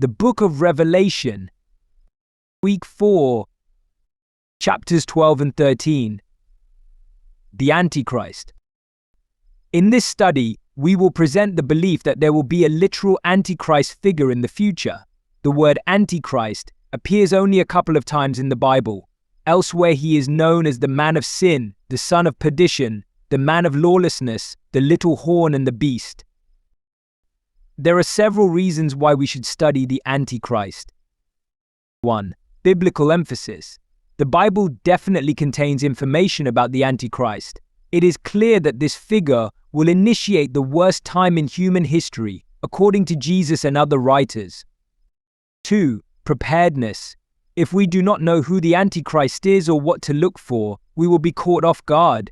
the book of Revelation, week 4, chapters 12 and 13. The Antichrist. In this study, we will present the belief that there will be a literal Antichrist figure in the future. The word Antichrist appears only a couple of times in the Bible. Elsewhere, he is known as the man of sin, the son of perdition, the man of lawlessness, the little horn, and the beast. There are several reasons why we should study the Antichrist. 1. Biblical emphasis. The Bible definitely contains information about the Antichrist. It is clear that this figure will initiate the worst time in human history, according to Jesus and other writers. 2. Preparedness. If we do not know who the Antichrist is or what to look for, we will be caught off guard.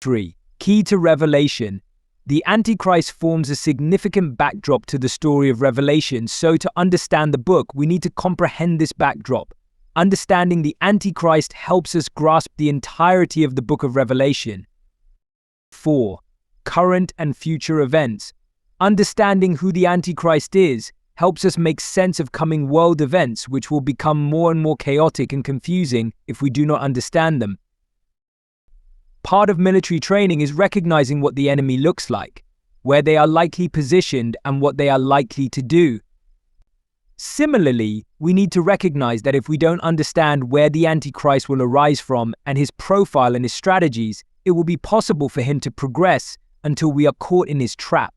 3. Key to Revelation. The Antichrist forms a significant backdrop to the story of Revelation, so to understand the book, we need to comprehend this backdrop. Understanding the Antichrist helps us grasp the entirety of the book of Revelation. 4. Current and future events. Understanding who the Antichrist is helps us make sense of coming world events, which will become more and more chaotic and confusing if we do not understand them. Part of military training is recognizing what the enemy looks like, where they are likely positioned, and what they are likely to do. Similarly, we need to recognize that if we don't understand where the Antichrist will arise from and his profile and his strategies, it will be possible for him to progress until we are caught in his trap.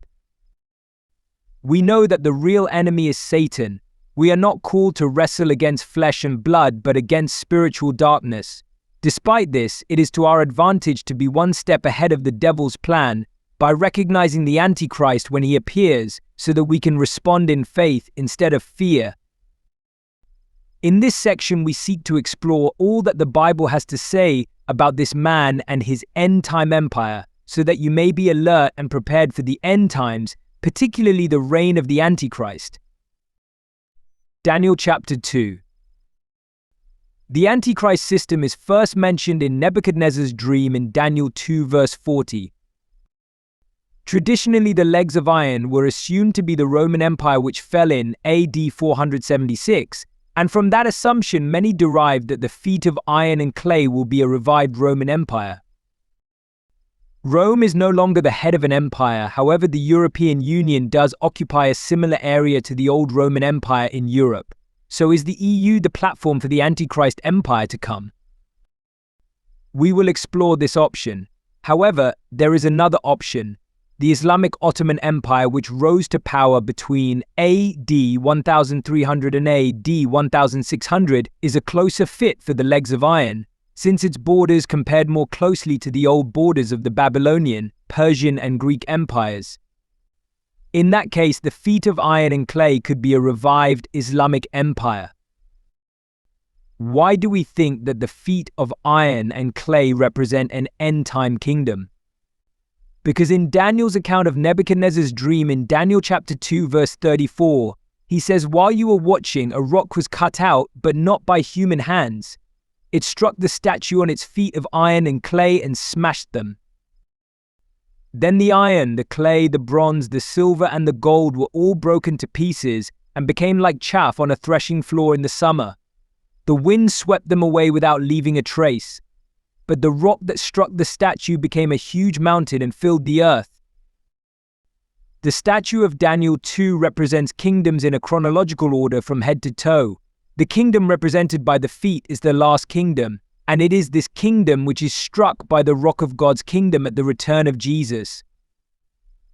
We know that the real enemy is Satan. We are not called to wrestle against flesh and blood, but against spiritual darkness. Despite this, it is to our advantage to be one step ahead of the devil's plan by recognizing the Antichrist when he appears, so that we can respond in faith instead of fear. In this section, we seek to explore all that the Bible has to say about this man and his end-time empire, so that you may be alert and prepared for the end times, particularly the reign of the Antichrist. Daniel chapter 2. The Antichrist system is first mentioned in Nebuchadnezzar's dream in Daniel 2 verse 40. Traditionally, the legs of iron were assumed to be the Roman Empire, which fell in AD 476, and from that assumption many derived that the feet of iron and clay will be a revived Roman Empire. Rome is no longer the head of an empire, however the European Union does occupy a similar area to the old Roman Empire in Europe. So is the EU the platform for the Antichrist empire to come? We will explore this option. However, there is another option. The Islamic Ottoman Empire, which rose to power between AD 1300 and AD 1600, is a closer fit for the legs of iron, since its borders compared more closely to the old borders of the Babylonian, Persian, and Greek empires. In that case, the feet of iron and clay could be a revived Islamic empire. Why do we think that the feet of iron and clay represent an end-time kingdom? Because in Daniel's account of Nebuchadnezzar's dream in Daniel chapter 2 verse 34, he says, "While you were watching, a rock was cut out, but not by human hands. It struck the statue on its feet of iron and clay and smashed them. Then the iron, the clay, the bronze, the silver, and the gold were all broken to pieces and became like chaff on a threshing floor in the summer. The wind swept them away without leaving a trace. But the rock that struck the statue became a huge mountain and filled the earth." The statue of Daniel 2 represents kingdoms in a chronological order from head to toe. The kingdom represented by the feet is the last kingdom, and it is this kingdom which is struck by the rock of God's kingdom at the return of Jesus.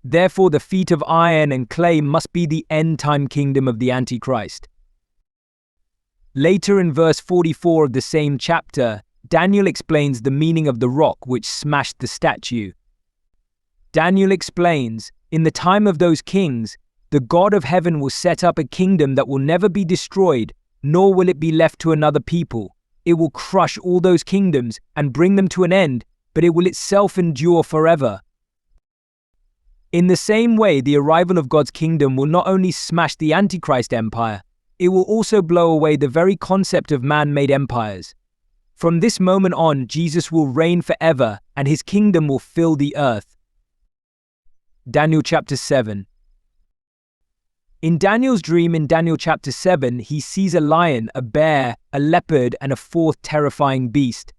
Therefore, the feet of iron and clay must be the end-time kingdom of the Antichrist. Later in verse 44 of the same chapter, Daniel explains the meaning of the rock which smashed the statue. Daniel explains, "In the time of those kings, the God of heaven will set up a kingdom that will never be destroyed, nor will it be left to another people. It will crush all those kingdoms and bring them to an end, but it will itself endure forever." In the same way, the arrival of God's kingdom will not only smash the Antichrist empire, it will also blow away the very concept of man-made empires. From this moment on, Jesus will reign forever, and his kingdom will fill the earth. Daniel chapter 7. In Daniel's dream in Daniel chapter 7, he sees a lion, a bear, a leopard, and a fourth terrifying beast.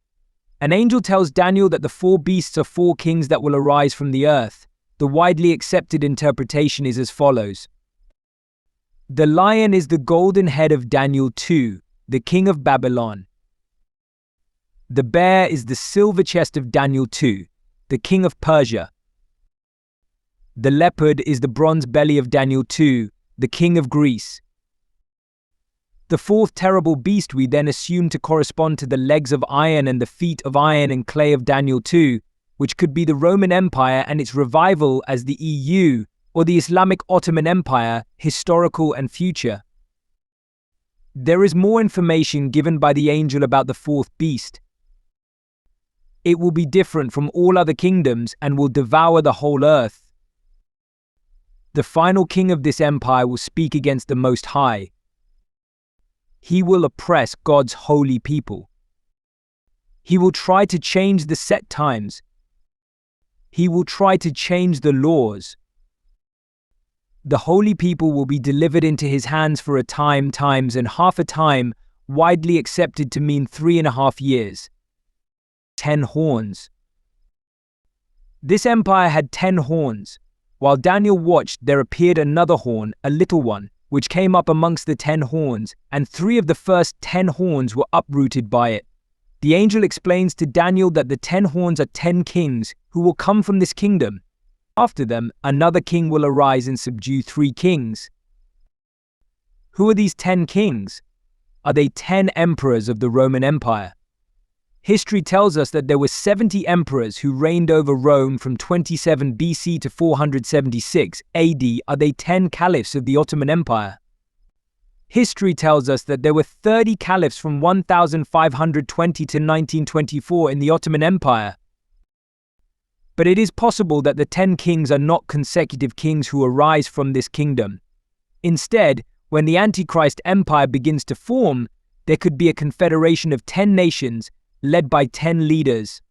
An angel tells Daniel that the four beasts are four kings that will arise from the earth. The widely accepted interpretation is as follows. The lion is the golden head of Daniel 2, the king of Babylon. The bear is the silver chest of Daniel 2, the king of Persia. The leopard is the bronze belly of Daniel 2, the king of Greece. The fourth terrible beast we then assume to correspond to the legs of iron and the feet of iron and clay of Daniel 2, which could be the Roman Empire and its revival as the EU, or the Islamic Ottoman Empire, historical and future. There is more information given by the angel about the fourth beast. It will be different from all other kingdoms and will devour the whole earth. The final king of this empire will speak against the Most High. He will oppress God's holy people. He will try to change the set times. He will try to change the laws. The holy people will be delivered into his hands for a time, times, and half a time, widely accepted to mean 3.5 years. 10 horns. This empire had 10 horns. While Daniel watched, there appeared another horn, a little one, which came up amongst the 10 horns, and 3 of the first 10 horns were uprooted by it. The angel explains to Daniel that the 10 horns are 10 kings who will come from this kingdom. After them, another king will arise and subdue 3 kings. Who are these 10 kings? Are they 10 emperors of the Roman Empire? History tells us that there were 70 emperors who reigned over Rome from 27 BC to 476 AD. Are they 10 caliphs of the Ottoman Empire? History tells us that there were 30 caliphs from 1520 to 1924 in the Ottoman Empire. But it is possible that the 10 kings are not consecutive kings who arise from this kingdom. Instead, when the Antichrist empire begins to form, there could be a confederation of 10 nations led by 10 leaders.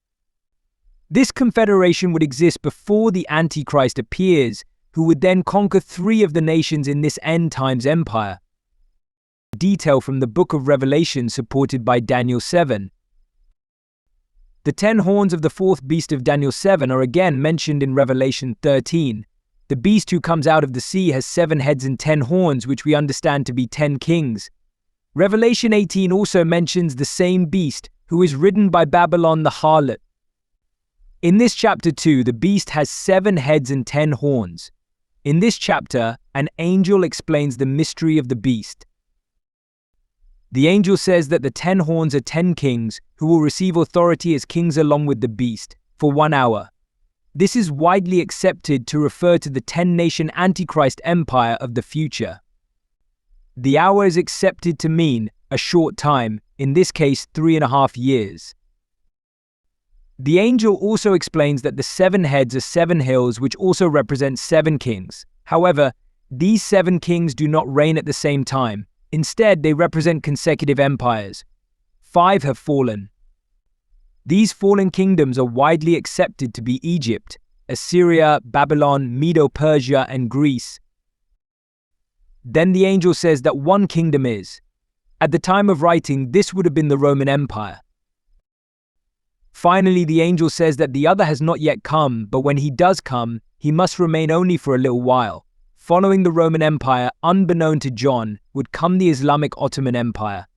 This confederation would exist before the Antichrist appears, who would then conquer 3 of the nations in this end times empire. Detail from the book of Revelation supported by Daniel 7. The 10 horns of the fourth beast of Daniel 7 are again mentioned in Revelation 13. The beast who comes out of the sea has 7 heads and 10 horns, which we understand to be 10 kings. Revelation 18 also mentions the same beast, who is ridden by Babylon the harlot. In this chapter 2, the beast has 7 heads and 10 horns. In this chapter, an angel explains the mystery of the beast. The angel says that the 10 horns are 10 kings who will receive authority as kings along with the beast for 1 hour. This is widely accepted to refer to the 10-nation Antichrist empire of the future. The hour is accepted to mean a short time, in this case 3.5 years. The angel also explains that the 7 heads are 7 hills, which also represent 7 kings. However, these 7 kings do not reign at the same time. Instead, they represent consecutive empires. 5 have fallen. These fallen kingdoms are widely accepted to be Egypt, Assyria, Babylon, Medo-Persia, and Greece. Then the angel says that one kingdom is. At the time of writing, this would have been the Roman Empire. Finally, the angel says that the other has not yet come, but when he does come, he must remain only for a little while. Following the Roman Empire, unbeknown to John, would come the Islamic Ottoman Empire.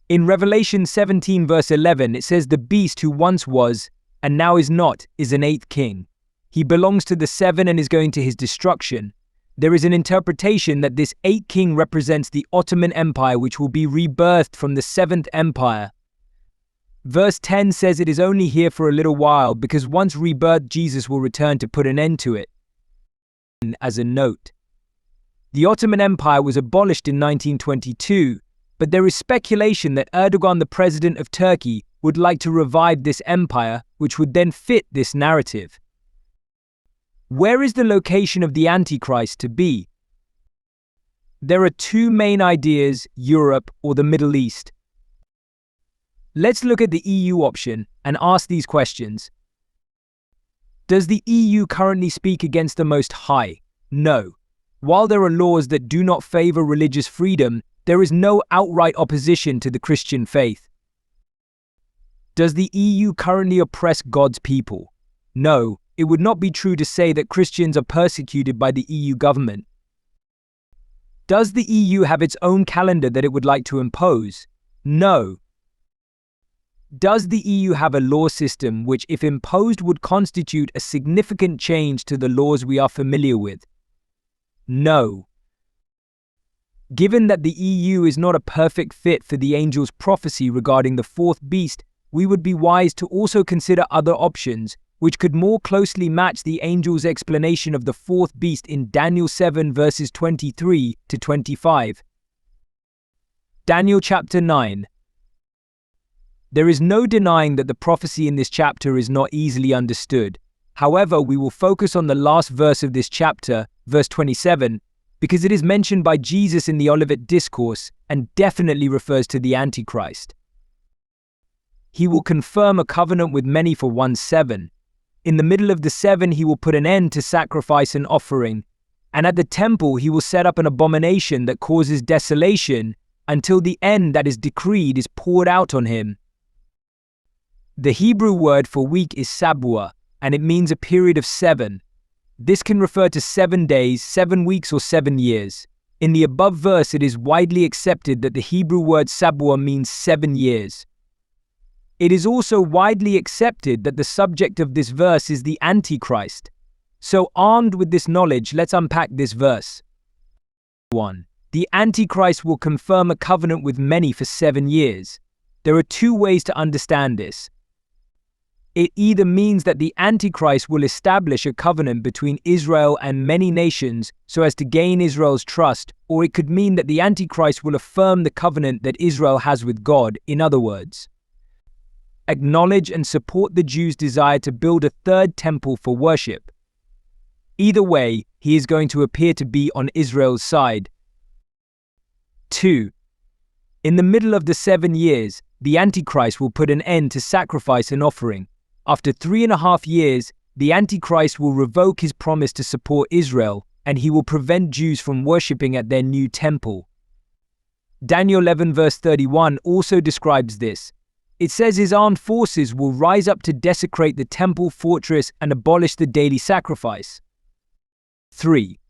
In Revelation 17 verse 11, it says the beast who once was, and now is not, is an 8th king. He belongs to the 7 and is going to his destruction. There is an interpretation that this 8th king represents the Ottoman Empire, which will be rebirthed from the 7th empire. Verse 10 says it is only here for a little while, because once rebirthed, Jesus will return to put an end to it. As a note, the Ottoman Empire was abolished in 1922, but there is speculation that Erdogan, the president of Turkey, would like to revive this empire, which would then fit this narrative. Where is the location of the Antichrist to be? There are 2 main ideas: Europe or the Middle East. Let's look at the EU option and ask these questions. Does the EU currently speak against the Most High? No. While there are laws that do not favor religious freedom, there is no outright opposition to the Christian faith. Does the EU currently oppress God's people? No, it would not be true to say that Christians are persecuted by the EU government. Does the EU have its own calendar that it would like to impose? No. Does the EU have a law system which, if imposed, would constitute a significant change to the laws we are familiar with? No. Given that the EU is not a perfect fit for the angel's prophecy regarding the fourth beast, we would be wise to also consider other options which could more closely match the angel's explanation of the fourth beast in Daniel 7 verses 23 to 25. Daniel chapter 9. There is no denying that the prophecy in this chapter is not easily understood. However, we will focus on the last verse of this chapter, verse 27, because it is mentioned by Jesus in the Olivet Discourse and definitely refers to the Antichrist. He will confirm a covenant with many for 1/7. In the middle of the 7, he will put an end to sacrifice and offering, and at the temple he will set up an abomination that causes desolation until the end that is decreed is poured out on him. The Hebrew word for week is sabua, and it means a period of 7. This can refer to 7 days, 7 weeks, or 7 years. In the above verse, it is widely accepted that the Hebrew word sabua means 7 years. It is also widely accepted that the subject of this verse is the Antichrist. So, armed with this knowledge, let's unpack this verse. 1. The Antichrist will confirm a covenant with many for 7 years. There are two ways to understand this. It either means that the Antichrist will establish a covenant between Israel and many nations so as to gain Israel's trust, or it could mean that the Antichrist will affirm the covenant that Israel has with God. In other words, acknowledge and support the Jews' desire to build a third temple for worship. Either way, he is going to appear to be on Israel's side. 2. In the middle of the 7 years, the Antichrist will put an end to sacrifice and offering. After 3.5 years, the Antichrist will revoke his promise to support Israel, and he will prevent Jews from worshipping at their new temple. Daniel 11 verse 31 also describes this. It says his armed forces will rise up to desecrate the temple fortress and abolish the daily sacrifice. 3.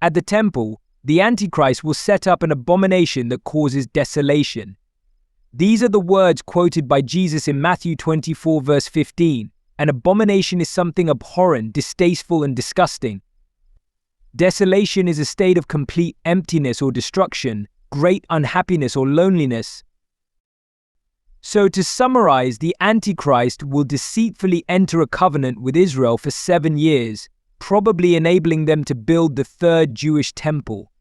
At the temple, the Antichrist will set up an abomination that causes desolation. These are the words quoted by Jesus in Matthew 24 verse 15. An abomination is something abhorrent, distasteful, and disgusting. Desolation is a state of complete emptiness or destruction, great unhappiness or loneliness. So to summarize, the Antichrist will deceitfully enter a covenant with Israel for 7 years, probably enabling them to build the third Jewish temple.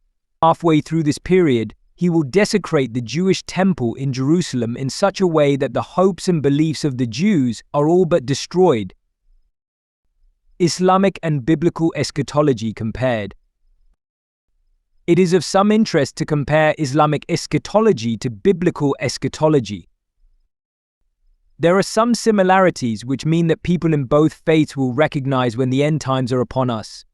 Halfway through this period, he will desecrate the Jewish temple in Jerusalem in such a way that the hopes and beliefs of the Jews are all but destroyed. Islamic and biblical eschatology compared. It is of some interest to compare Islamic eschatology to biblical eschatology. There are some similarities which mean that people in both faiths will recognize when the end times are upon us.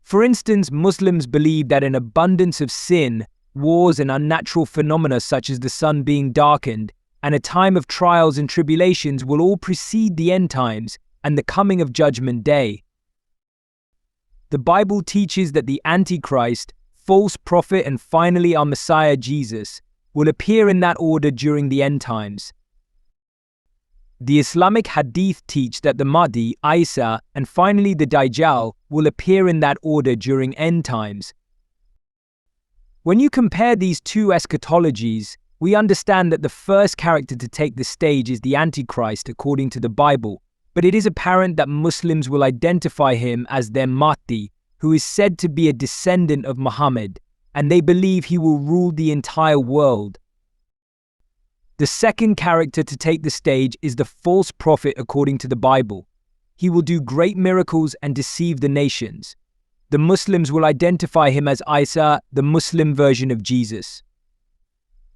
For instance, Muslims believe that an abundance of sin, wars, and unnatural phenomena such as the sun being darkened, and a time of trials and tribulations will all precede the end times and the coming of Judgment Day. The Bible teaches that the Antichrist, false prophet, and finally our Messiah Jesus will appear in that order during the end times. The Islamic Hadith teach that the Mahdi, Isa, and finally the Dajjal will appear in that order during end times. When you compare these two eschatologies, we understand that the first character to take the stage is the Antichrist according to the Bible, but it is apparent that Muslims will identify him as their Mahdi, who is said to be a descendant of Muhammad, and they believe he will rule the entire world. The second character to take the stage is the false prophet according to the Bible. He will do great miracles and deceive the nations. The Muslims will identify him as Isa, the Muslim version of Jesus.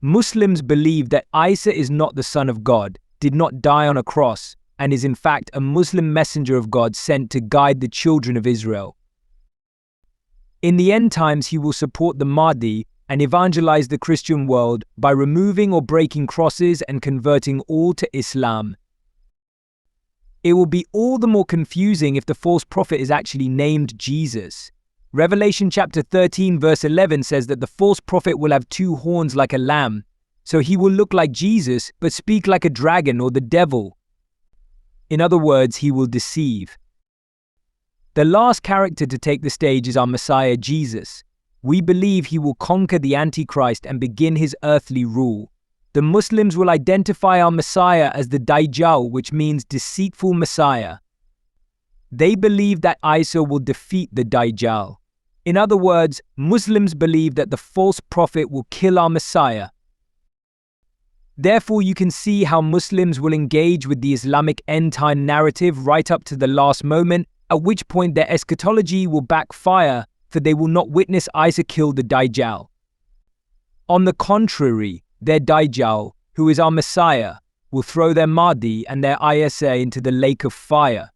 Muslims believe that Isa is not the Son of God, did not die on a cross, and is in fact a Muslim messenger of God sent to guide the children of Israel. In the end times, he will support the Mahdi and evangelize the Christian world by removing or breaking crosses and converting all to Islam. It will be all the more confusing if the false prophet is actually named Jesus. Revelation chapter 13 verse 11 says that the false prophet will have 2 horns like a lamb, so he will look like Jesus but speak like a dragon or the devil. In other words, he will deceive. The last character to take the stage is our Messiah, Jesus. We believe he will conquer the Antichrist and begin his earthly rule. The Muslims will identify our Messiah as the Dajjal, which means deceitful Messiah. They believe that Isa will defeat the Dajjal. In other words, Muslims believe that the false prophet will kill our Messiah. Therefore, you can see how Muslims will engage with the Islamic end-time narrative right up to the last moment, at which point their eschatology will backfire, for they will not witness Isa kill the Dajjal. On the contrary, their Dajjal, who is our Messiah, will throw their Mahdi and their Isa into the lake of fire.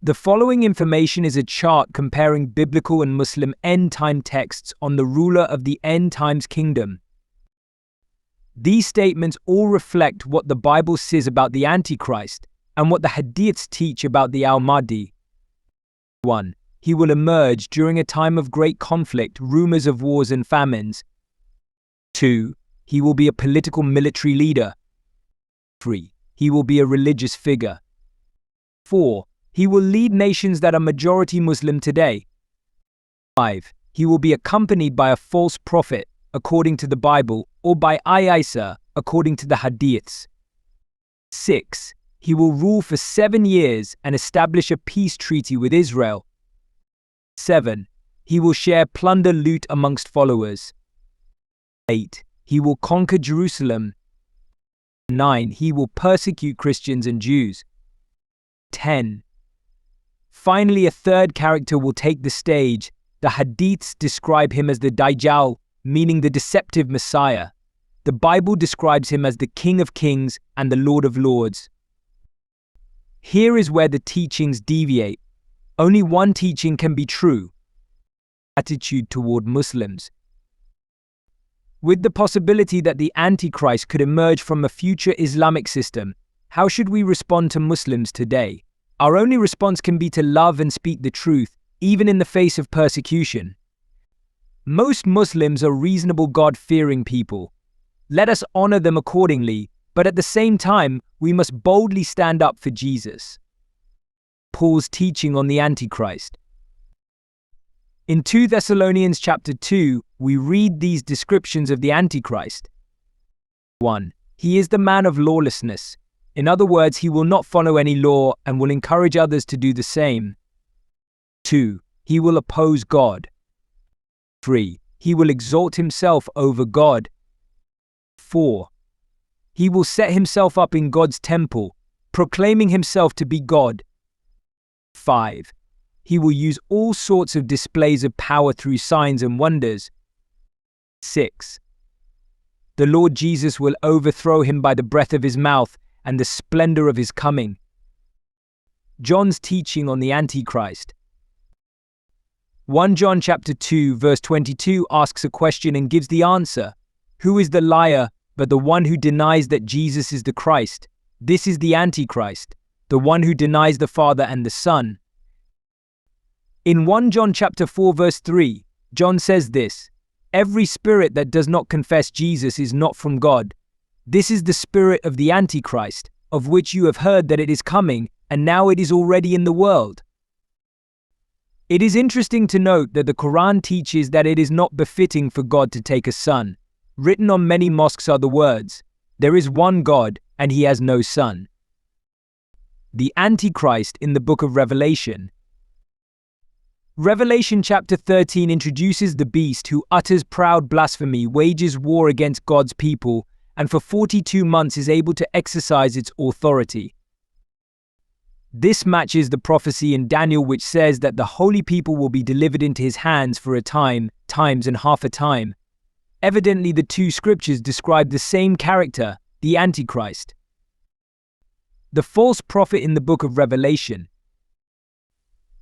The following information is a chart comparing biblical and Muslim end-time texts on the ruler of the end-times kingdom. These statements all reflect what the Bible says about the Antichrist and what the Hadiths teach about the Al-Mahdi. 1. He will emerge during a time of great conflict, rumors of wars and famines. 2. He will be a political military leader. 3. He will be a religious figure. 4. He will lead nations that are majority Muslim today. 5. He will be accompanied by a false prophet, according to the Bible, or by Isa, according to the Hadiths. 6. He will rule for 7 years and establish a peace treaty with Israel. 7. He will share plunder loot amongst followers. 8. He will conquer Jerusalem. 9. He will persecute Christians and Jews. 10. Finally, a third character will take the stage. The Hadiths describe him as the Dajjal, meaning the deceptive Messiah. The Bible describes him as the King of Kings and the Lord of Lords. Here is where the teachings deviate. Only one teaching can be true: attitude toward Muslims. With the possibility that the Antichrist could emerge from a future Islamic system, how should we respond to Muslims today? Our only response can be to love and speak the truth, even in the face of persecution. Most Muslims are reasonable, God-fearing people. Let us honor them accordingly, but at the same time, we must boldly stand up for Jesus. Paul's teaching on the Antichrist. In 2 Thessalonians chapter 2, we read these descriptions of the Antichrist. 1. He is the man of lawlessness. In other words, he will not follow any law and will encourage others to do the same. 2. He will oppose God. 3. He will exalt himself over God. 4. He will set himself up in God's temple, proclaiming himself to be God. 5. He will use all sorts of displays of power through signs and wonders. 6. The Lord Jesus will overthrow him by the breath of his mouth and the splendor of his coming. John's teaching on the Antichrist. 1 John chapter 2 verse 22 asks a question and gives the answer. Who is the liar but the one who denies that Jesus is the Christ? This is the Antichrist, the one who denies the Father and the Son. In 1 John chapter 4 verse 3, John says this: every spirit that does not confess Jesus is not from God. This is the spirit of the Antichrist, of which you have heard that it is coming, and now it is already in the world. It is interesting to note that the Quran teaches that it is not befitting for God to take a son. Written on many mosques are the words, "There is one God, and he has no son." The Antichrist in the book of Revelation. Revelation chapter 13 introduces the beast who utters proud blasphemy, wages war against God's people, and for 42 months is able to exercise its authority. This matches the prophecy in Daniel which says that the holy people will be delivered into his hands for a time, times and half a time. Evidently, the two scriptures describe the same character, the Antichrist. The false prophet in the book of Revelation.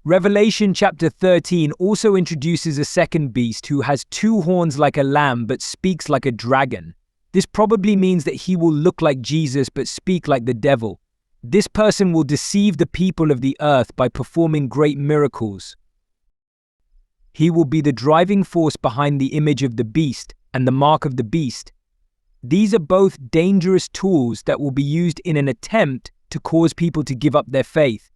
Revelation chapter 13 also introduces a second beast who has two horns like a lamb but speaks like a dragon. This probably means that he will look like Jesus but speak like the devil. This person will deceive the people of the earth by performing great miracles. He will be the driving force behind the image of the beast and the mark of the beast. These are both dangerous tools that will be used in an attempt to cause people to give up their faith.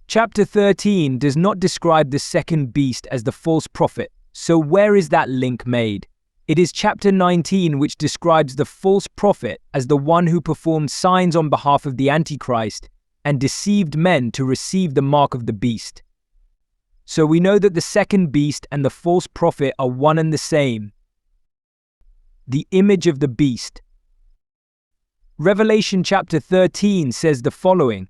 Chapter 13 does not describe the second beast as the false prophet, so where is that link made? It is chapter 19 which describes the false prophet as the one who performed signs on behalf of the Antichrist and deceived men to receive the mark of the beast. So we know that the second beast and the false prophet are one and the same. The image of the beast. Revelation chapter 13 says the following.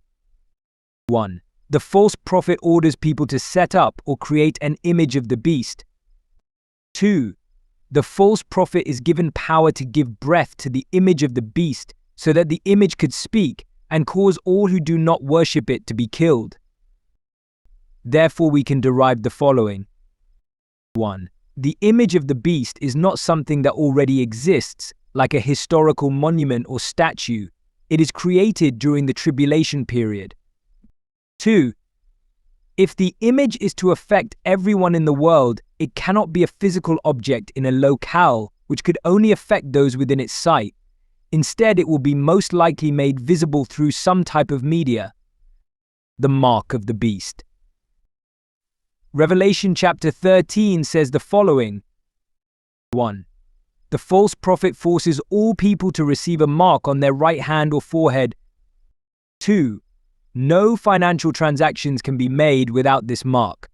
1. The false prophet orders people to set up or create an image of the beast. 2. The false prophet is given power to give breath to the image of the beast so that the image could speak and cause all who do not worship it to be killed. Therefore, we can derive the following. 1. The image of the beast is not something that already exists, like a historical monument or statue. It is created during the tribulation period. 2. If the image is to affect everyone in the world, it cannot be a physical object in a locale which could only affect those within its sight. Instead, it will be most likely made visible through some type of media. The mark of the beast. Revelation chapter 13 says the following. 1. The false prophet forces all people to receive a mark on their right hand or forehead. 2. No financial transactions can be made without this mark.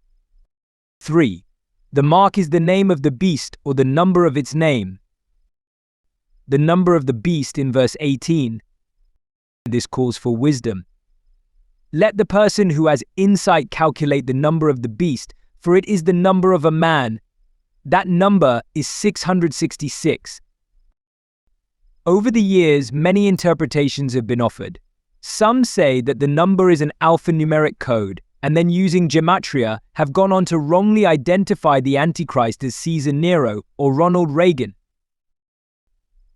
3. The mark is the name of the beast or the number of its name. The number of the beast in verse 18. This calls for wisdom. Let the person who has insight calculate the number of the beast, for it is the number of a man. That number is 666. Over the years, many interpretations have been offered. Some say that the number is an alphanumeric code, and then using gematria have gone on to wrongly identify the Antichrist as Caesar Nero or Ronald Reagan.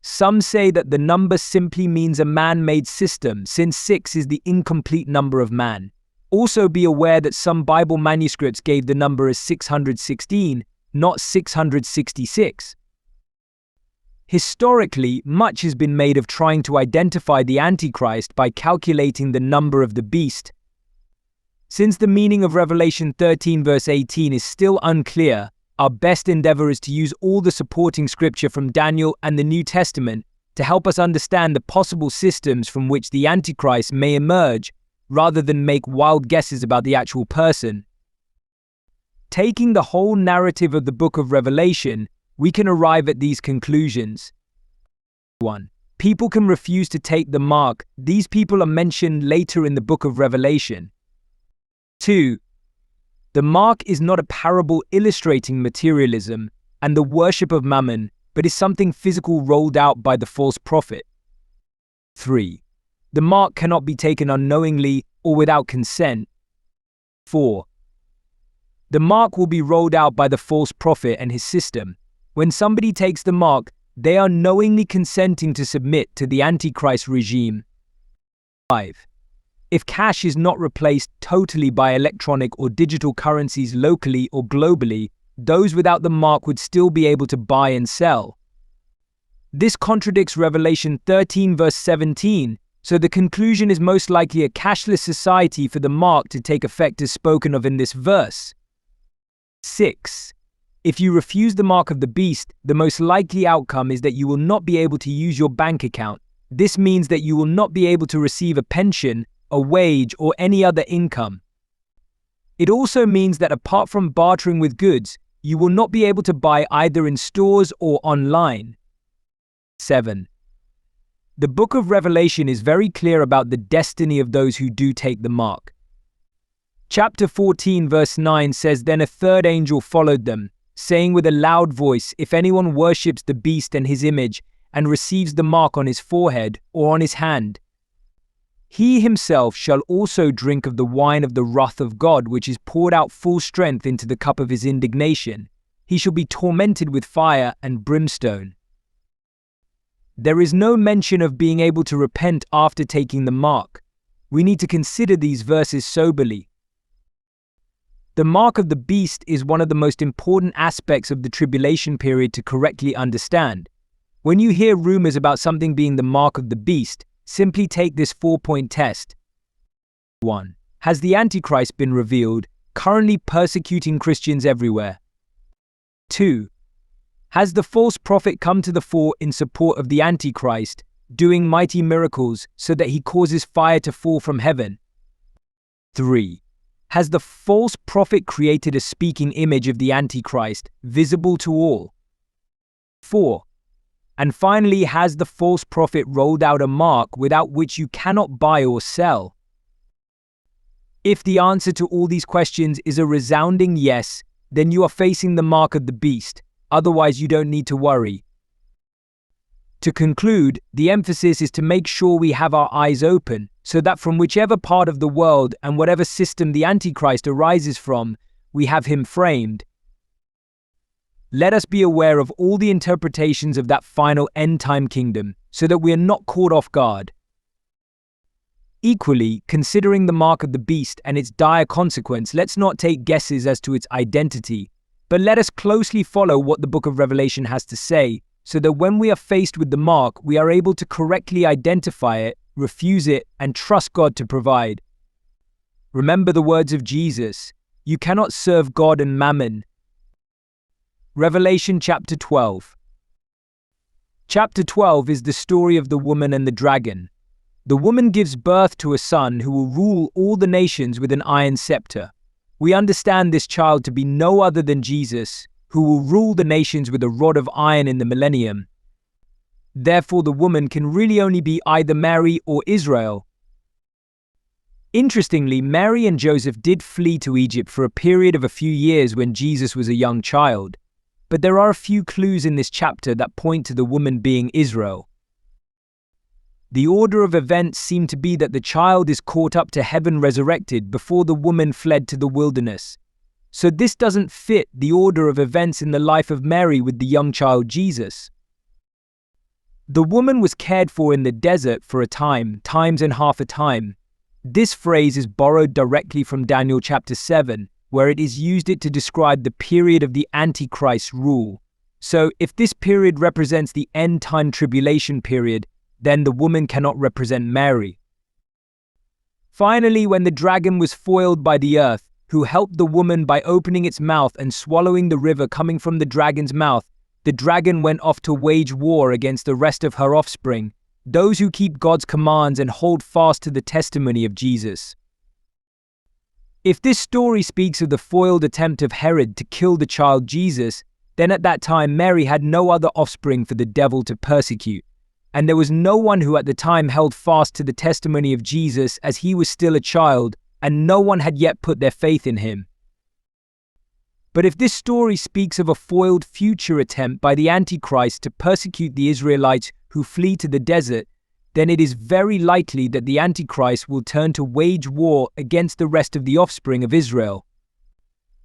Some say that the number simply means a man-made system, since 6 is the incomplete number of man. Also be aware that some Bible manuscripts gave the number as 616, not 666. Historically, much has been made of trying to identify the Antichrist by calculating the number of the beast. Since the meaning of Revelation 13 verse 18 is still unclear, our best endeavor is to use all the supporting scripture from Daniel and the New Testament to help us understand the possible systems from which the Antichrist may emerge, rather than make wild guesses about the actual person. Taking the whole narrative of the book of Revelation, we can arrive at these conclusions. 1. People can refuse to take the mark. These people are mentioned later in the book of Revelation. 2. The mark is not a parable illustrating materialism and the worship of mammon, but is something physical rolled out by the false prophet. 3. The mark cannot be taken unknowingly or without consent. 4. The mark will be rolled out by the false prophet and his system. When somebody takes the mark, they are knowingly consenting to submit to the Antichrist regime. 5. If cash is not replaced totally by electronic or digital currencies locally or globally, those without the mark would still be able to buy and sell. This contradicts Revelation 13 verse 17, so the conclusion is most likely a cashless society for the mark to take effect as spoken of in this verse. 6. If you refuse the mark of the beast, the most likely outcome is that you will not be able to use your bank account. This means that you will not be able to receive a pension, a wage, or any other income. It also means that apart from bartering with goods, you will not be able to buy either in stores or online. 7. The book of Revelation is very clear about the destiny of those who do take the mark. Chapter 14 verse 9 says, "Then a third angel followed them, saying with a loud voice, if anyone worships the beast and his image, and receives the mark on his forehead or on his hand, He himself shall also drink of the wine of the wrath of God, which is poured out full strength into the cup of his indignation. He shall be tormented with fire and brimstone. There is no mention of being able to repent after taking the mark. We need to consider these verses soberly. The mark of the beast is one of the most important aspects of the tribulation period to correctly understand. When you hear rumors about something being the mark of the beast, simply take this 4-point test. 1. Has the Antichrist been revealed, currently persecuting Christians everywhere? 2. Has the false prophet come to the fore in support of the Antichrist, doing mighty miracles so that he causes fire to fall from heaven? 3. Has the false prophet created a speaking image of the Antichrist, visible to all? 4. And finally, has the false prophet rolled out a mark without which you cannot buy or sell? If the answer to all these questions is a resounding yes, then you are facing the mark of the beast. Otherwise, you don't need to worry. To conclude, the emphasis is to make sure we have our eyes open, so that from whichever part of the world and whatever system the Antichrist arises from, we have him framed. Let us be aware of all the interpretations of that final end-time kingdom, so that we are not caught off guard. Equally, considering the mark of the beast and its dire consequence, let's not take guesses as to its identity, but let us closely follow what the book of Revelation has to say, so that when we are faced with the mark, we are able to correctly identify it, refuse it, and trust God to provide. Remember the words of Jesus, "You cannot serve God and mammon." Revelation chapter 12. Chapter 12 is the story of the woman and the dragon. The woman gives birth to a son who will rule all the nations with an iron scepter. We understand this child to be no other than Jesus, who will rule the nations with a rod of iron in the millennium. Therefore, the woman can really only be either Mary or Israel. Interestingly, Mary and Joseph did flee to Egypt for a period of a few years when Jesus was a young child. But there are a few clues in this chapter that point to the woman being Israel. The order of events seem to be that the child is caught up to heaven resurrected before the woman fled to the wilderness. So this doesn't fit the order of events in the life of Mary with the young child Jesus. The woman was cared for in the desert for a time, times and half a time. This phrase is borrowed directly from Daniel chapter 7, where it is used to describe the period of the Antichrist's rule. So, if this period represents the end-time tribulation period, then the woman cannot represent Mary. Finally, when the dragon was foiled by the earth, who helped the woman by opening its mouth and swallowing the river coming from the dragon's mouth, the dragon went off to wage war against the rest of her offspring, those who keep God's commands and hold fast to the testimony of Jesus. If this story speaks of the foiled attempt of Herod to kill the child Jesus, then at that time Mary had no other offspring for the devil to persecute, and there was no one who at the time held fast to the testimony of Jesus as he was still a child, and no one had yet put their faith in him. But if this story speaks of a foiled future attempt by the Antichrist to persecute the Israelites who flee to the desert, then it is very likely that the Antichrist will turn to wage war against the rest of the offspring of Israel.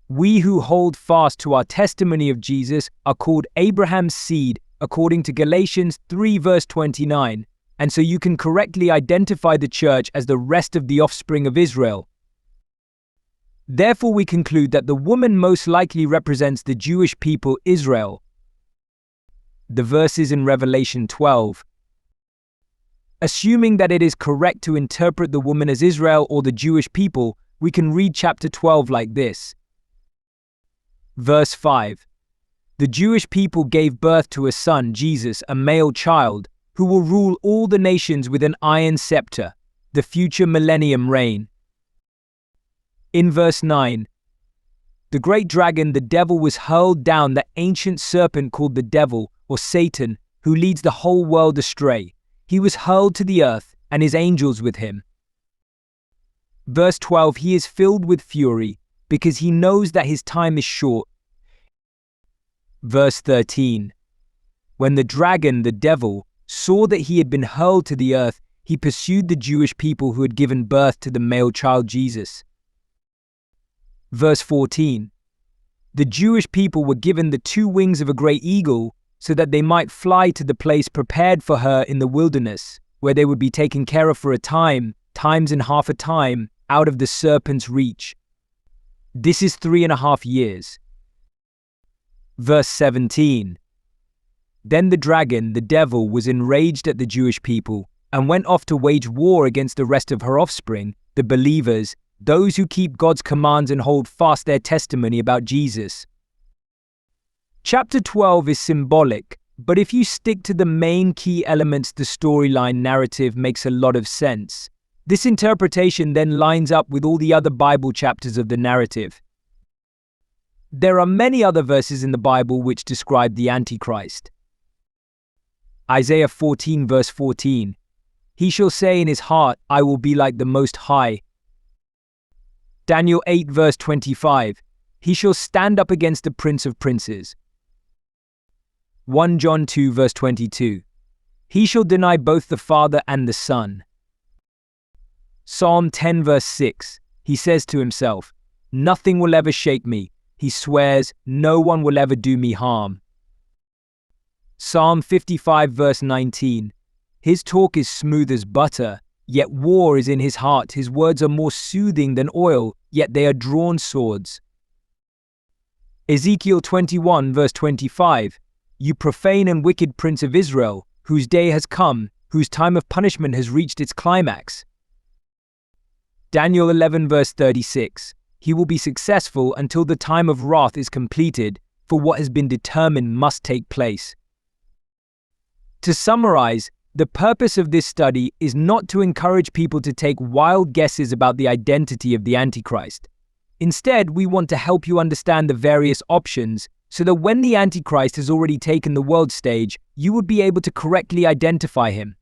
We who hold fast to our testimony of Jesus are called Abraham's seed, according to Galatians 3 verse 29, and so you can correctly identify the church as the rest of the offspring of Israel. Therefore, we conclude that the woman most likely represents the Jewish people Israel. The verses in Revelation 12. Assuming that it is correct to interpret the woman as Israel or the Jewish people, we can read chapter 12 like this. Verse 5. The Jewish people gave birth to a son, Jesus, a male child, who will rule all the nations with an iron scepter, the future millennium reign. In verse 9, the great dragon, the devil, was hurled down, the ancient serpent called the devil, or Satan, who leads the whole world astray. He was hurled to the earth, and his angels with him. Verse 12, he is filled with fury, because he knows that his time is short. Verse 13, when the dragon, the devil, saw that he had been hurled to the earth, he pursued the Jewish people who had given birth to the male child Jesus. Verse 14. The Jewish people were given the 2 wings of a great eagle so that they might fly to the place prepared for her in the wilderness, where they would be taken care of for a time, times and half a time, out of the serpent's reach. This is 3.5 years. Verse 17. Then the dragon, the devil, was enraged at the Jewish people and went off to wage war against the rest of her offspring, the believers, those who keep God's commands and hold fast their testimony about Jesus. Chapter 12 is symbolic, but if you stick to the main key elements, the storyline narrative makes a lot of sense. This interpretation then lines up with all the other Bible chapters of the narrative. There are many other verses in the Bible which describe the Antichrist. Isaiah 14 verse 14. He shall say in his heart, I will be like the Most High. Daniel 8 verse 25. He shall stand up against the Prince of Princes. 1 John 2 verse 22. He shall deny both the Father and the Son. Psalm 10 verse 6. He says to himself, nothing will ever shake me. He swears, no one will ever do me harm. Psalm 55 verse 19. His talk is smooth as butter, yet war is in his heart. His words are more soothing than oil, yet they are drawn swords. Ezekiel 21 verse 25. You profane and wicked Prince of Israel, whose day has come, whose time of punishment has reached its climax. Daniel 11 verse 36. He will be successful until the time of wrath is completed, for what has been determined must take place. To summarize, the purpose of this study is not to encourage people to take wild guesses about the identity of the Antichrist. Instead, we want to help you understand the various options so that when the Antichrist has already taken the world stage, you would be able to correctly identify him.